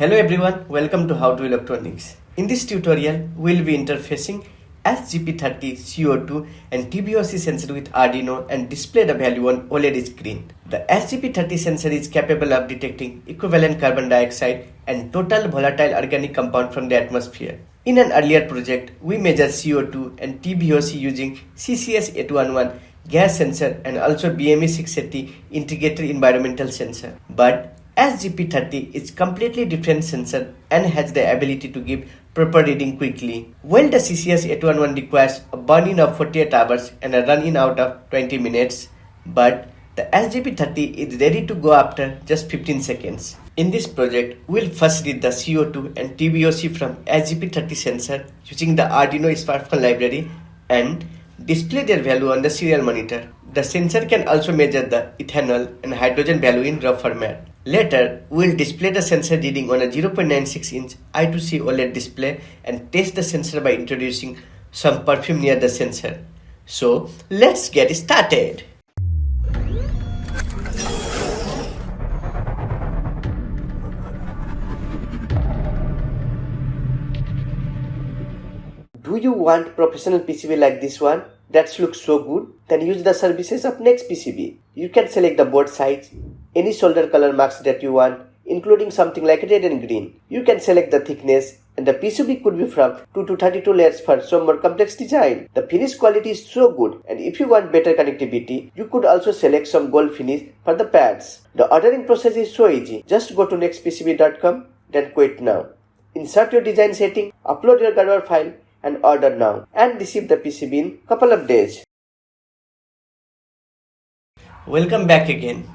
Hello everyone, welcome to How to Electronics. In this tutorial, we will be interfacing SGP30 CO2 and TVOC sensor with Arduino and display the value on OLED screen. The SGP30 sensor is capable of detecting equivalent carbon dioxide and total volatile organic compound from the atmosphere. In an earlier project, we measured CO2 and TVOC using CCS811 Gas Sensor and also 𝗣𝗿𝗍 integrated environmental sensor. But SGP30 is completely different sensor and has the ability to give proper reading quickly. While the CCS811 requires a burn-in of 48 hours and a run-in out of 20 minutes, but the SGP30 is ready to go after just 15 seconds. In this project, we'll first read the CO2 and TVOC from SGP30 sensor using the Arduino Sparkfun library and display their value on the serial monitor. The sensor can also measure the ethanol and hydrogen value in raw format. Later, we'll display the sensor reading on a 0.96-inch I2C OLED display and test the sensor by introducing some perfume near the sensor. So, let's get started. Do you want professional PCB like this one that looks so good? Then use the services of NextPCB. You can select the board size, any solder color marks that you want, including something like red and green. You can select the thickness, and the PCB could be from 2 to 32 layers for some more complex design. The finish quality is so good, and if you want better connectivity, you could also select some gold finish for the pads. The ordering process is so easy. Just go to nextpcb.com, then quit now. Insert your design setting, upload your Gerber file, and order now, and receive the PCB in couple of days. Welcome back again.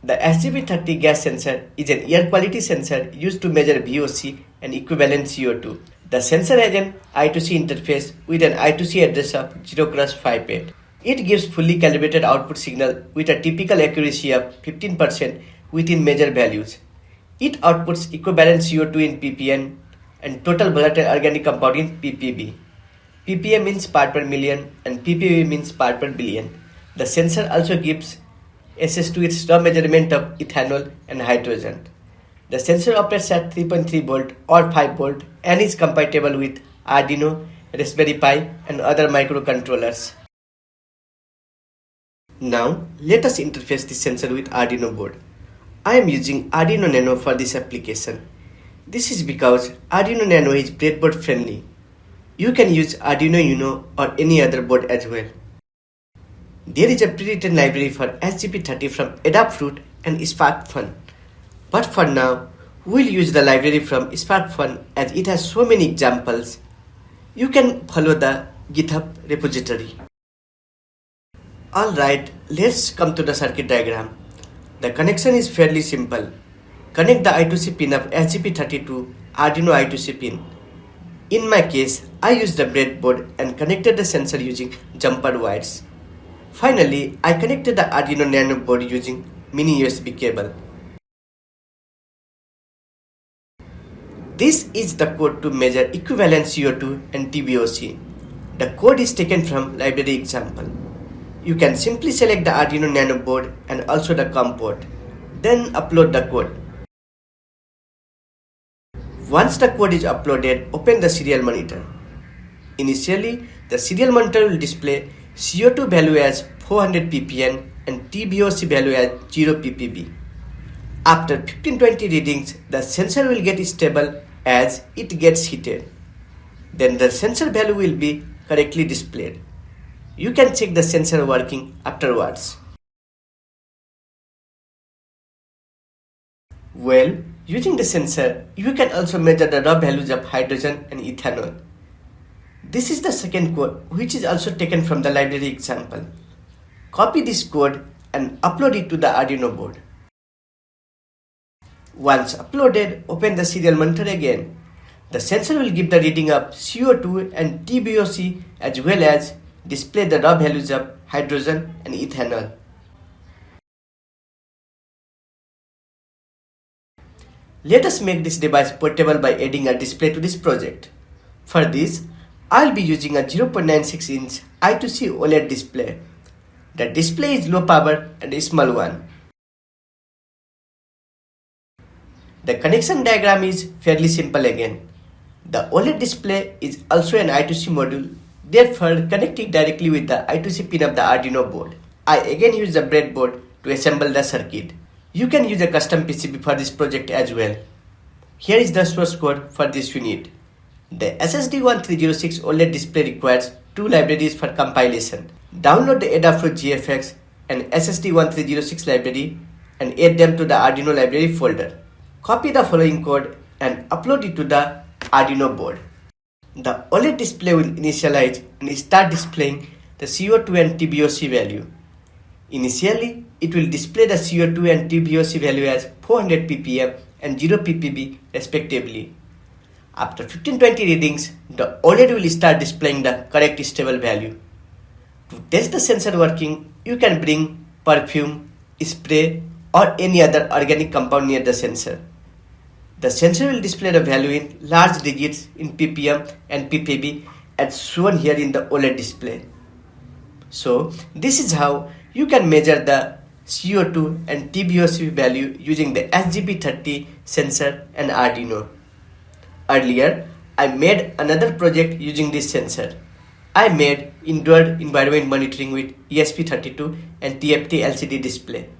The SGP30 gas sensor is an air quality sensor used to measure VOC and equivalent CO2. The sensor has an I2C interface with an I2C address of 0x58. It gives fully calibrated output signal with a typical accuracy of 15% within measured values. It outputs equivalent CO2 in ppm and total volatile organic compound in ppb. ppm means part per million and ppb means part per billion. The sensor also gives access to its raw measurement of ethanol and hydrogen. The sensor operates at 3.3 volt or 5 volt and is compatible with Arduino, Raspberry Pi and other microcontrollers. Now let us interface this sensor with Arduino board. I am using Arduino Nano for this application. This is because Arduino Nano is breadboard friendly. You can use Arduino Uno or any other board as well. There is a pre-written library for SGP30 from Adafruit and Sparkfun. But for now, we'll use the library from Sparkfun as it has so many examples. You can follow the GitHub repository. Alright, let's come to the circuit diagram. The connection is fairly simple. Connect the I2C pin of SGP30 to Arduino I2C pin. In my case, I used the breadboard and connected the sensor using jumper wires. Finally, I connected the Arduino Nano board using mini USB cable. This is the code to measure equivalent CO2 and TVOC. The code is taken from library example. You can simply select the Arduino Nano board and also the COM port. Then upload the code. Once the code is uploaded, open the serial monitor. Initially, the serial monitor will display CO2 value as 400 ppm and TVOC value as 0 ppb. After 15-20 readings, the sensor will get stable as it gets heated. Then the sensor value will be correctly displayed. You can check the sensor working afterwards. Well, using the sensor, you can also measure the raw values of hydrogen and ethanol. This is the second code, which is also taken from the library example. Copy this code and upload it to the Arduino board. Once uploaded, open the serial monitor again. The sensor will give the reading of CO2 and TVOC as well as display the raw values of hydrogen and ethanol. Let us make this device portable by adding a display to this project. For this, I'll be using a 0.96-inch I2C OLED display. The display is low power and a small one. The connection diagram is fairly simple again. The OLED display is also an I2C module, therefore connecting directly with the I2C pin of the Arduino board. I again use the breadboard to assemble the circuit. You can use a custom PCB for this project as well. Here is the source code for this unit. The SSD30 OLED display requires two libraries for compilation. Download the Adafruit GFX and SSD30 library and add them to the Arduino library folder. Copy the following code and upload it to the Arduino board. The OLED display will initialize and start displaying the CO2 and TVOC value. Initially, it will display the CO2 and TVOC value as 400 ppm and 0 ppb respectively. After 15-20 readings, the OLED will start displaying the correct stable value. To test the sensor working, you can bring perfume, spray or any other organic compound near the sensor. The sensor will display the value in large digits in ppm and ppb as shown here in the OLED display. So this is how you can measure the CO2 and TVOC value using the SGP30 sensor and Arduino. Earlier, I made another project using this sensor. I made indoor environment monitoring with ESP32 and TFT LCD display.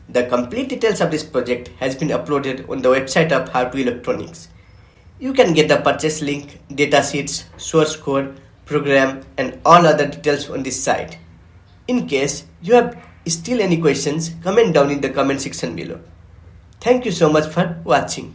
The complete details of this project has been uploaded on the website of How to Electronics. You can get the purchase link, datasheets, source code, program and all other details on this site. In case you have still any questions, comment down in the comment section below. Thank you so much for watching.